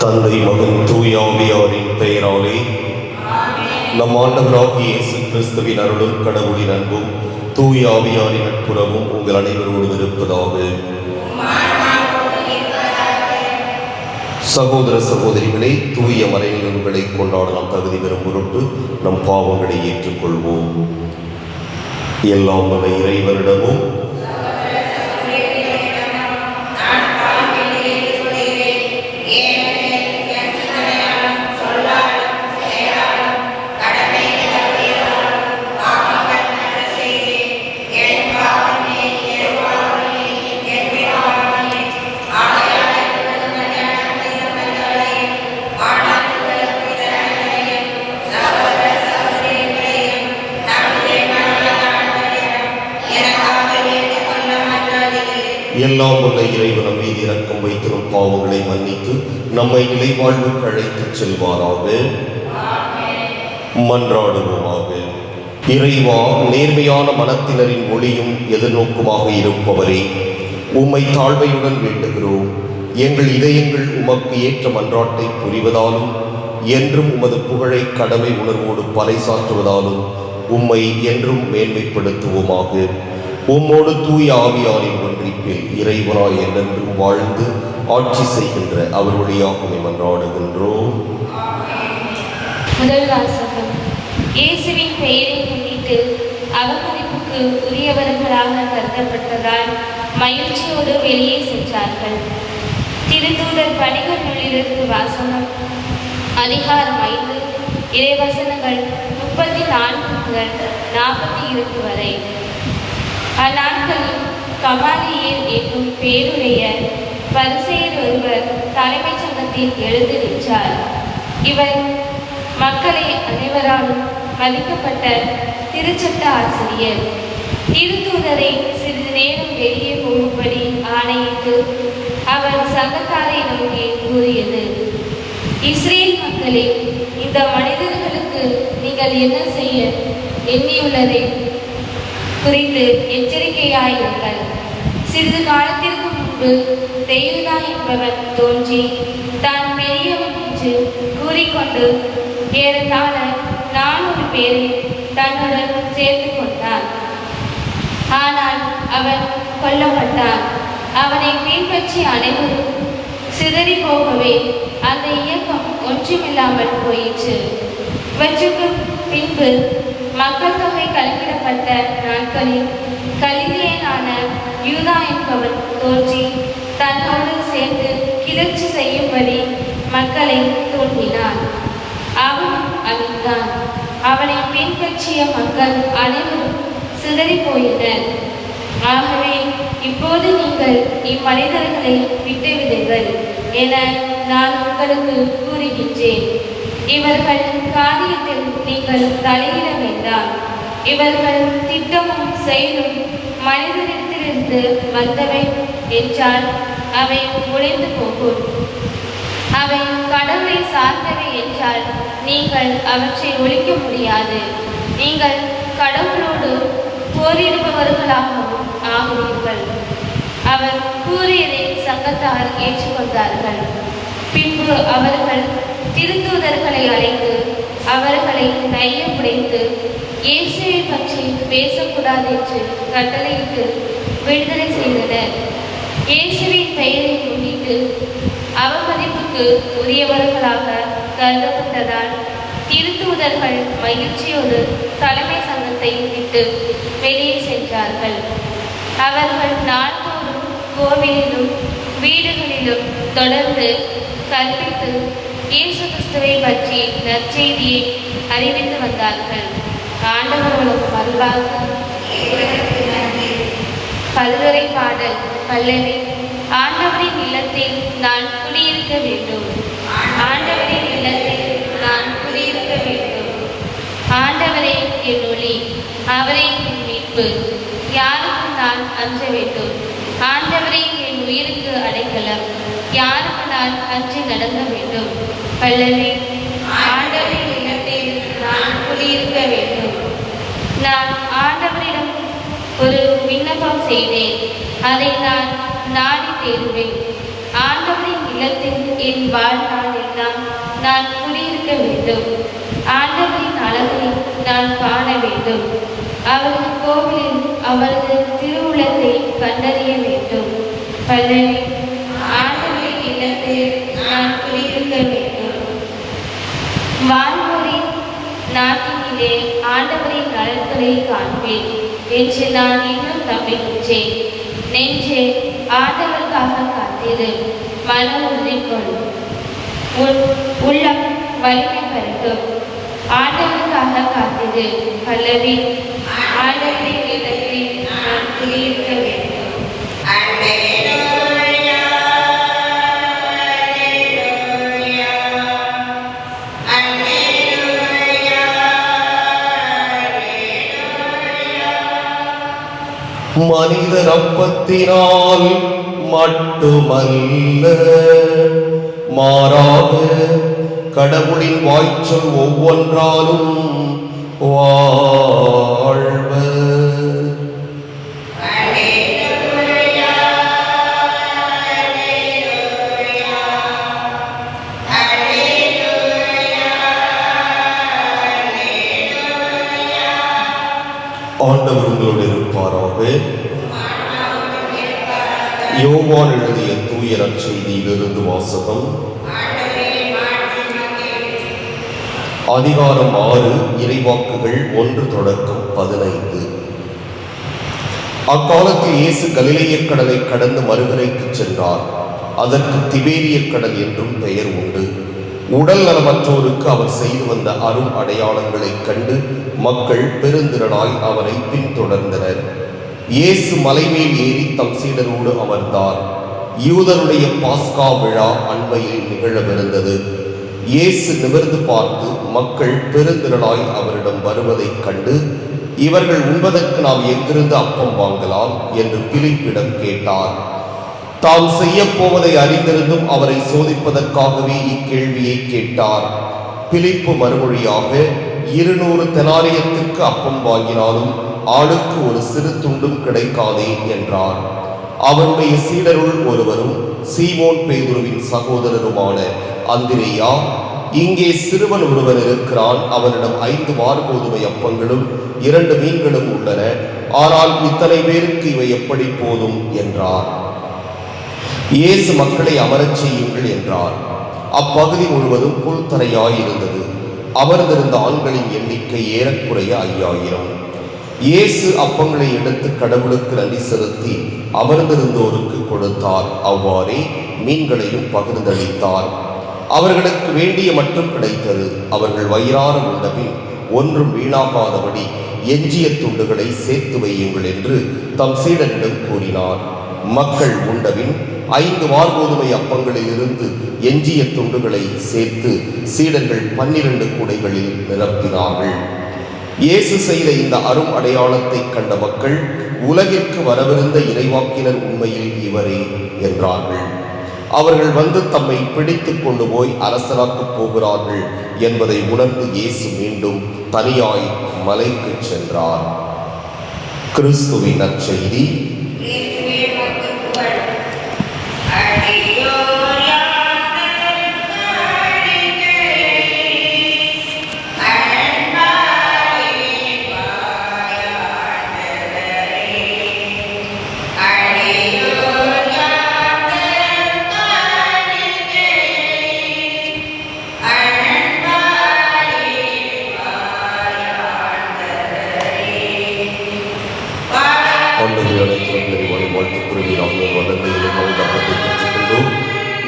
தந்தை மகன் தூய ஆவியாரின் பெயராலே நம் ஆண்டவராகிய இயேசு கிறிஸ்துவின் அருளும் கடவுளின் அன்பும் தூய ஆவியாரின் நட்புறவும் உங்கள் அனைவரோடும் இருப்பதாக. சகோதர சகோதரிகளே, தூய மறை நிகழ்வுகளை கொண்டாட நாம் தகுதி பெறும் பொருட்டு நம் பாவங்களை ஏற்றுக்கொள்வோம். எல்லாம் வல்ல இறைவனிடமும் எல்லாம் உள்ள இறைவன் மீது இரக்கம் வைத்திரும் பாவங்களை மன்னித்து நம்மை நிலைவாழ்வுக்கு அழைத்துச் செல்வாராக. மன்றாடுவோமாக. இறைவா, நேர்மையான மனத்தினரின் ஒளியும் எதிர்நோக்குமாக இருப்பவரே, உம்மை தாழ்மையுடன் வேண்டுகிறோம். எங்கள் இதயங்கள் உமக்கு ஏற்ற மன்றாட்டை புரிவதாலும் என்றும் உமது புகழை கடமை உணர்வோடு பறைசாற்றுவதாலும் உம்மை என்றும் மேன்மைப்படுத்துவோமாக. உம்மோடு தூய ஆவியாரின் ஒன்றிப்பில் இறைவனாய் என்றென்றும் வாழ்ந்து ஆட்சி செய்கின்ற அவர் வழியாக மன்றாடுகின்றோம். முதல் வாசகம். இயேசுவின் பெயரை முன்னிட்டு அவமதிப்புக்கு உரியவர்களாக கருதப்பட்டதால் மகிழ்ச்சியோடு வெளியே சென்றார்கள். திருத்தூதர் பணிகள் நூலிலிருந்து வாசகம். அதிகாரம் 5, இறைவசனங்கள் 34 முதல் 42 வரை. அந்நாட்களில் கமாலியேல் என்னும் பேருடைய பரிசேயர் ஒருவர் தலைமைச் சங்கத்தில் எழுந்து நின்றார். இவர் மக்களை அனைவராலும் மதிக்கப்பட்ட திருச்சட்ட ஆசிரியர். திருத்தூதரை சிறிது நேரம் வெளியே போகும்படி ஆணையிட்டு அவர் சங்கத்தாரை நோக்கி கூறியது: இஸ்ரேல் மக்களே, இந்த மனிதர்களுக்கு நீங்கள் என்ன செய்ய எண்ணியுள்ளதை குறித்து எச்சரிக்கையாயிருங்கள். சிறிது காலத்திற்கு முன்பு தெயுதா என்பவர் தோன்றி தான் பெரியவன் என்று கூறிக்கொண்டு ஏறத்தாழ 400 பேரை தன்னுடன் சேர்த்து கொண்டார். ஆனால் அவன் கொல்லப்பட்டான். அவனை பின்பற்றி அனைவரும் சிதறி போகவே அந்த இயக்கம் ஒன்றுமில்லாமல் போயிற்று. இவற்றுக்கு பின்பு மக்கள் தொகை கணக்கிடப்பட்ட நாட்களில் கலிலேயனான யூதா என்பவன் தோன்றி தன்னோடு சேர்ந்து கிளர்ச்சி செய்யும்படி மக்களை தூண்டினான். அவனும் அழிந்தான். அவனை பின்பற்றிய மக்கள் அனைவரும் சிதறி போயினர். ஆகவே இப்போது நீங்கள் இம்மனிதர்களை விட்டுவிடுங்கள் என நான் உங்களுக்கு கூறுகின்றேன். இவர்கள் காரியத்தில் நீங்கள் தலையிட வேண்டாம். இவர்கள் திட்டமும் செயலும் மனிதனிடத்திலிருந்து வந்தவை என்றால் அவை உடைந்து போகும். அவை கடவுளை சார்ந்தவை என்றால் நீங்கள் அவற்றை ஒழிக்க முடியாது. நீங்கள் கடவுளோடு போரிடுபவர்களாகவும் ஆகுவீர்கள். அவர் கூறியதை சங்கத்தார் ஏற்றுக்கொண்டார்கள். பின்பு அவர்கள் திருத்தூதர்களை அழைத்து அவர்களை கையமுடைத்து இயேசுவை பற்றி பேசக்கூடாது என்று கட்டளையிட்டு விடுதலை செய்தனர். இயேசுவின் பெயரை முன்னிட்டு அவமதிப்புக்கு உரியவர்களாக கருதப்பட்டதால் திருத்தூதர்கள் மகிழ்ச்சியோடு தலைமை சங்கத்தை விட்டு வெளியே சென்றார்கள். அவர்கள் நாள்தோறும் கோவிலிலும் வீடுகளிலும் தொடர்ந்து கற்பித்து இயேசு கிறிஸ்துவை பற்றி நற்செய்தியை அறிவித்து வந்தார்கள். ஆண்டவர்களுக்கு மறுவாக பல்துறை பாடல் பல்லவி. ஆண்டவரின் இல்லத்தில் நான் குடியிருக்க வேண்டும். ஆண்டவரின் இல்லத்தில் நான் குடியிருக்க வேண்டும். ஆண்டவரே என் ஒளி, அவரே என் மீட்பு. யாருக்கு நான் அஞ்ச வேண்டும்? ஆண்டவரே என் உயிருக்கு அடைக்கலம். யாருக்கு நான் அஞ்சி நடக்க வேண்டும்? பல்லவி. ஆண்டவரின் இல்லத்தில் நான் குடியிருக்க வேண்டும். நான் ஆண்டவரிடம் ஒரு விண்ணப்பம் செய்தேன். அதை நான் நாடி தேடுவேன். ஆண்டவரின் இல்லத்தில் என் வாழ்நாள் நான் குடியிருக்க வேண்டும். ஆண்டவரின் அழகை நான் காண வேண்டும். அவரது கோவிலில் அவரது திருவுளத்தை கண்டறிய வேண்டும். பல்லவி. ஆண்டவரின் இல்லத்தில் நான் குடியிருக்க வேண்டும். வாழ்வோரின் நாட்டினிலே ஆண்டவரின் நலன்களை காண்பேன் என்று நான் இன்னும் நம்புகின்றேன். நெஞ்சே, ஆண்டவருக்காக காத்திரு, மன உறுதி கொள், உள்ளம் வலிமை பெருகும். ஆண்டவருக்காக காத்திரு. பல்லவி. ஆண்டவரின் இல்லத்தில் நான் குடியிருக்க வேண்டும். மனிதர் அப்பத்தினால் மட்டுமல்ல, மாறாக கடவுளின் வாய்ச்சொல் ஒவ்வொன்றாலும் வாழ்வர். ஆண்டவர் உங்களோடு இருப்பாராக. யோவான் எழுதிய தூய நற்செய்தியிலிருந்து வாசகம். அதிகாரம் 6, இறைவாக்குகள் 1 தொடக்கம் 15. அக்காலத்தில் இயேசு கலிலேயக் கடலை கடந்து மறுகரைக்கு சென்றார். அதற்கு திபேரியக் கடல் என்றும் பெயர் உண்டு. உடல் நலமற்றோருக்கு அவர் செய்து வந்த அரும் அடையாளங்களைக் கண்டு மக்கள் பெருந்திரளாய் அவரை பின்தொடர்ந்தனர். இயேசு மலைமேல் ஏறி தம் சீடரோடு அமர்ந்தார். யூதருடைய பாஸ்கா விழா அண்மையில் நிகழவிருந்தது. இயேசு நிமிர்ந்து பார்த்து மக்கள் பெருந்திரளாய் அவரிடம் வருவதைக் கண்டு, இவர்கள் உண்பதற்கு நாம் எங்கிருந்து அப்பம் வாங்கலாம் என்று பிலிப்பிடம் கேட்டார். தாம் செய்ய போவதை அறிந்திருந்தும் அவரை சோதிப்பதற்காகவே இக்கேள்வியை கேட்டார். பிலிப்பு மறுமொழியாக, 200 தெனாரியத்திற்கு அப்பம் வாங்கினாலும் ஆளுக்கு ஒரு சிறு துண்டும் கிடைக்காதே என்றார். அவருடைய சீடருள் ஒருவரும் சீமோன் பேதுருவின் சகோதரருமான அந்திரேயா, இங்கே சிறுவன் ஒருவன் இருக்கிறான், அவனிடம் 5 வார்கோதுமை அப்பங்களும் 2 மீன்களும் உள்ளன, ஆனால் இத்தனை பேருக்கு இவை எப்படி போதும் என்றார். இயேசு மக்களை அமரச் செய்யுங்கள் என்றார். அப்பகுதி முழுவதும் புல்தரையாயிருந்தது. அமர்ந்திருந்த ஆண்களின் எண்ணிக்கை ஏறக்குறைய 5000. இயேசு அப்பங்களை எடுத்து கடவுளுக்கு நன்றி செலுத்தி அமர்ந்திருந்தோருக்கு கொடுத்தார். அவ்வாறே மீன்களையும் பகிர்ந்தளித்தார். அவர்களுக்கு வேண்டிய மட்டும் கிடைத்தது. அவர்கள் வயிறார உண்டபின் ஒன்றும் வீணாகாதபடி எஞ்சிய துண்டுகளை சேர்த்து வையுங்கள் என்று தம் சீடனிடம் கூறினார். மக்கள் உண்டபின் 5 வார்கோதுமை அப்பங்களில் இருந்து எஞ்சிய துண்டுகளை சேர்த்து சீடர்கள் 12 கூடைகளில் நிரப்பினார்கள். இயேசு செய்த இந்த அரும் அடையாளத்தை கண்ட மக்கள், உலகிற்கு வரவிருந்த இறைவாக்கினர் உண்மையில் இவரே என்றார்கள். அவர்கள் வந்து தம்மை பிடித்து கொண்டு போய் அரசராக்கப் போகிறார்கள் என்பதை உணர்ந்து இயேசு மீண்டும் தனியாய் மலைக்கு சென்றார். கிறிஸ்துவின் நற்செய்தி.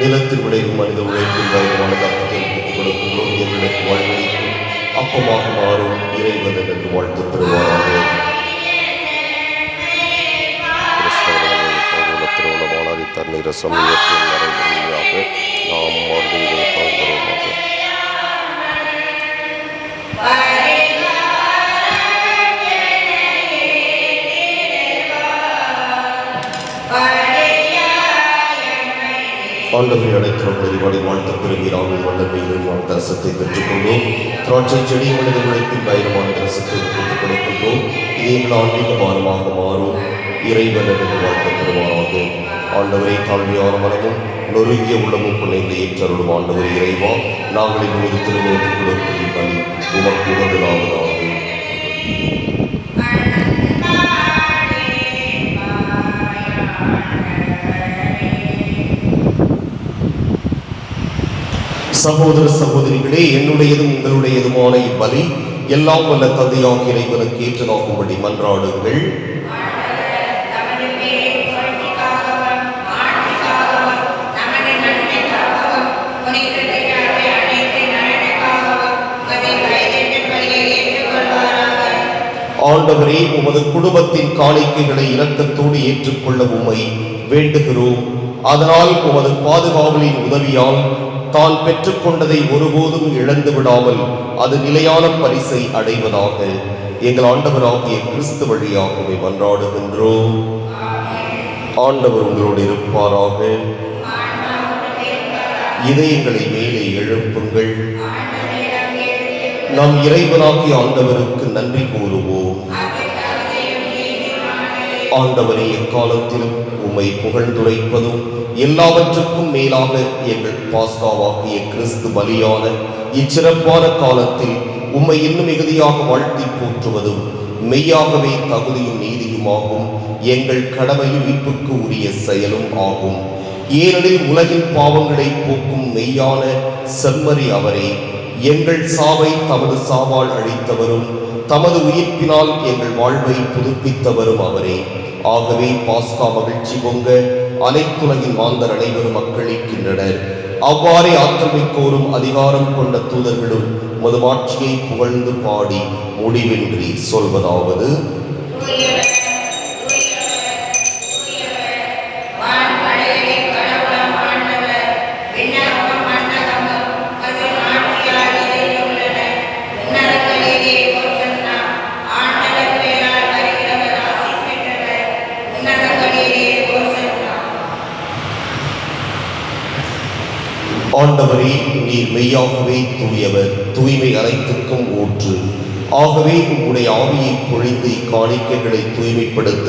நிலத்தில் விளையும் மனித உழைப்பில் பயணமான தப்பத்தை பெற்றுக் கொடுக்கின்றோம். எங்களுக்கு வாழ்வழிக்கும் அப்பமாக மாறும் இறைவன் என்று வாழ்த்து பெறுவாராக. திருமணமான தண்ணீர சமயத்தின் நடைமுறையாக நாம் வாழ்வதை பார்க்கிறோமாக. ஆண்டவரை அடைக்கிறோம் நெறிவாடி வாழ்த்த பெறுகிறார்கள். வல்லமையில் நாம் தரசத்தை பெற்றுக்கொண்டோம். திராட்சை செடி மனித உழைப்பில் பயணமான தரசத்தை பெற்றுக் கொடுக்கின்றோம். இது எங்கள் ஆன்மீக பானமாக மாறும் இறைவன் என்று வாழ்த்த பெறுவாராக. ஆண்டவரை தாழ்மையான மனமும் நொறுங்கிய உள்ளமும் பிள்ளைகளை ஏற்றருளும். ஆண்டவரை இறைவா, நாங்கள் இப்போது திருமணத்துக்குள் பலி உமக்கு உகந்ததாவதாக. சகோதர சகோதரிகளே, என்னுடையதும் உங்களுடையதுமான இப்பலி எல்லாம் வல்ல தந்தையாகிய இறைவனுக்கு ஏற்றதாகும்படி மன்றாடுங்கள். ஆண்டவரே, உமது குடும்பத்தின் காணிக்கைகளை இரக்கத்தோடு ஏற்றுக்கொள்ள உம்மை வேண்டுகிறோம். அதனால் உமது பாதுகாவலின் உதவியால் தான் பெற்றுக்கொண்டதை ஒருபோதும் இழந்து விடாமல் அது நிலையான பரிசை அடைவதாக எங்கள் ஆண்டவராகிய கிறிஸ்து வழியாகவே மன்றாடுகின்றோம். ஆண்டவர் உங்களோடு இருப்பாராக. இதயங்களை மேலே எழுப்புங்கள். நம் இறைவனாகிய ஆண்டவருக்கு நன்றி கூறுவோம். ஆண்டவரே, எக்காலத்திலும் உம்மை புகழ்ந்துரைப்பதும் எல்லாவற்றுக்கும் மேலாக எங்கள் பாஸ்காவாகிய கிறிஸ்து பலியான இச்சிறப்பான காலத்தில் உம்மை இன்னும் மிகுதியாக வாழ்த்தி போற்றுவதும் மெய்யாகவே தகுதியும் நீதியுமாகும் எங்கள் கடமையும் மீட்புக்கு உரிய செயலும் ஆகும். ஏனெனில் உலகின் பாவங்களை போக்கும் மெய்யான செம்மறி அவரே, எங்கள் சாவை தமது சாவால் அழித்தவரும் தமது உயிர்ப்பினால் எங்கள் வாழ்வை புதுப்பித்தவரும் அவரே. ஆகவே பாஸ்கா மகிழ்ச்சி பொங்க அனைத்துலகின் மாந்தர் அனைவரும் மக்களிக்கின்றனர். அவ்வாறே ஆற்றல் மிக்கோரும் அதிகாரம் கொண்ட தூதர்களும் மதுமாட்சியை புகழ்ந்து பாடி முடிவின்றி சொல்வதாவது: ஆண்டவரே, நீர் மெய்யாகவே தூயவர், தூய்மை அனைத்துக்கும் ஊற்று. ஆகவே உம்முடைய ஆவியை பொழிந்து இக்காணிக்கைகளை தூய்மைப்படுத்த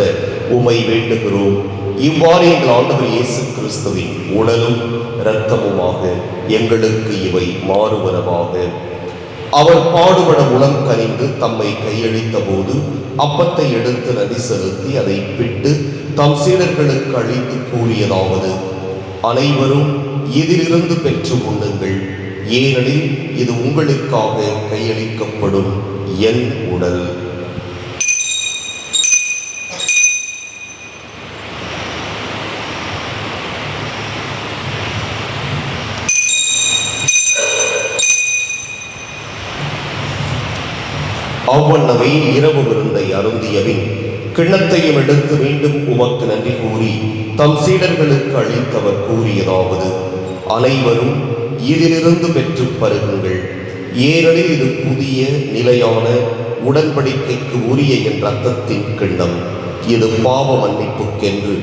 உம்மை வேண்டுகிறோம். இவ்வாறு எங்கள் ஆண்டவர் இயேசு கிறிஸ்துவின் உடலும் இரத்தமுமாக எங்களுக்கு இவை மாறுவனவாக. அவர் பாடுபட உளம் கனிந்து தம்மை கையளித்த போது அப்பத்தை எடுத்து நதி செலுத்தி அதை பிட்டு தம் சீடர்களுக்கு அளித்து கூறியதாவது: அனைவரும் இதிலிருந்து பெற்று உண்ணுங்கள், ஏனெனில் இது உங்களுக்காக கையளிக்கப்படும் என் உடல். அவ்வண்ணமே இரவு விருந்தை அருந்தியபின் கிண்ணத்தையும் எடுத்து மீண்டும் உமக்கு நன்றி கூறி தம் சீடர்களுக்கு அளித்தவர் கூறியதாவது: அனைவரும் இதிலிருந்து பெற்று பருகுங்கள், ஏனெனில் இது புதிய நிலையான உடன்படிக்கைக்கு உரிய என் இரத்தத்தின் கிண்ணம். இது பாவ மன்னிப்புக்கென்று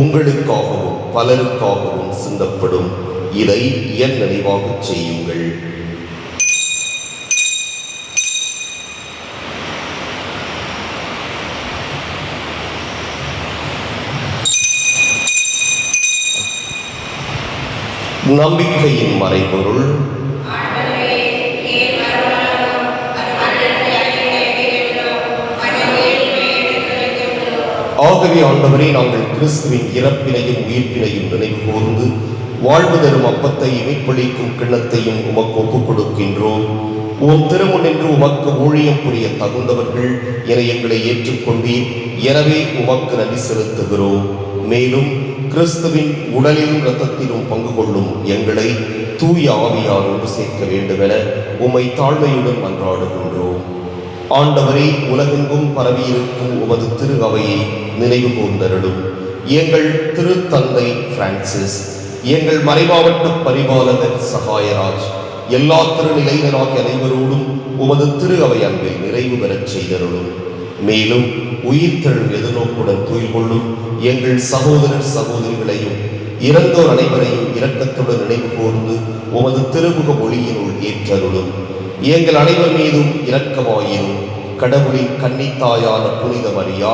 உங்களுக்காகவும் பலருக்காகவும் சிந்தப்படும். இதை என் நினைவாகச் செய்யுங்கள். நம்பிக்கையின் மறைபொருள். ஆகவே ஆண்டவரே, நாங்கள் கிறிஸ்துவின் இறப்பினையும் உயிர்ப்பினையும் நினைவு கூர்ந்து வாழ்வு தரும் அப்பத்தை மீட்பளிக்கும் கிண்ணத்தையும் உமக்கு ஒப்புக் கொடுக்கின்றோம். உம் திருமுன்னின்று உமக்கு ஊழியம் புரிய தகுந்தவர்கள் என எங்களை ஏற்றுக்கொண்டீர். எனவே உமக்கு நன்றி செலுத்துகிறோம். மேலும் கிறிஸ்துவின் உடலிலும் இரத்தத்திலும் பங்கு கொள்ளும் எங்களை தூய ஆவியாரோடு சேர்க்க வேண்டுமென உம்மை தாழ்மையுடன் மன்றாடுகின்றோம். ஆண்டவரே, உலகெங்கும் பரவியிருக்கும் உமது திரு அவையை நினைவு கூர்ந்தருளும். எங்கள் திருத்தந்தை பிரான்சிஸ், எங்கள் மறைமாவட்ட பரிபாலகர் சகாயராஜ், எல்லா திருநிலையினராகிய அனைவரோடும் உமது திரு அவை அன்பில் நிறைவு பெறச் செய்தருளும். மேலும் உயிர்த்தெழும் எதிர்நோக்குடன் துயில் கொள்ளும் எங்கள் சகோதரர் சகோதரிகளையும் இறந்தோர் அனைவரையும் இரக்கத்துடன் நினைவு கூர்ந்து உமது திருமுக ஒளியினுள் ஏற்றருளும். எங்கள் அனைவர் மீதும் இரக்கமாயிரும். கடவுளின் கன்னித்தாயான புனித மரியா,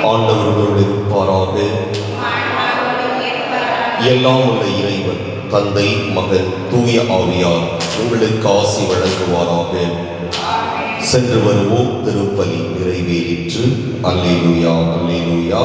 ஆண்டவரோடு இருப்பாராக. எல்லாம் உள்ள இறைவன் தந்தை, மகன், தூய ஆவியார் உங்களுக்கு ஆசி வழங்குவாராக. சென்று வருவோம். திருப்பலி நிறைவேறிற்று. அல்லேலூயா, அல்லேலூயா.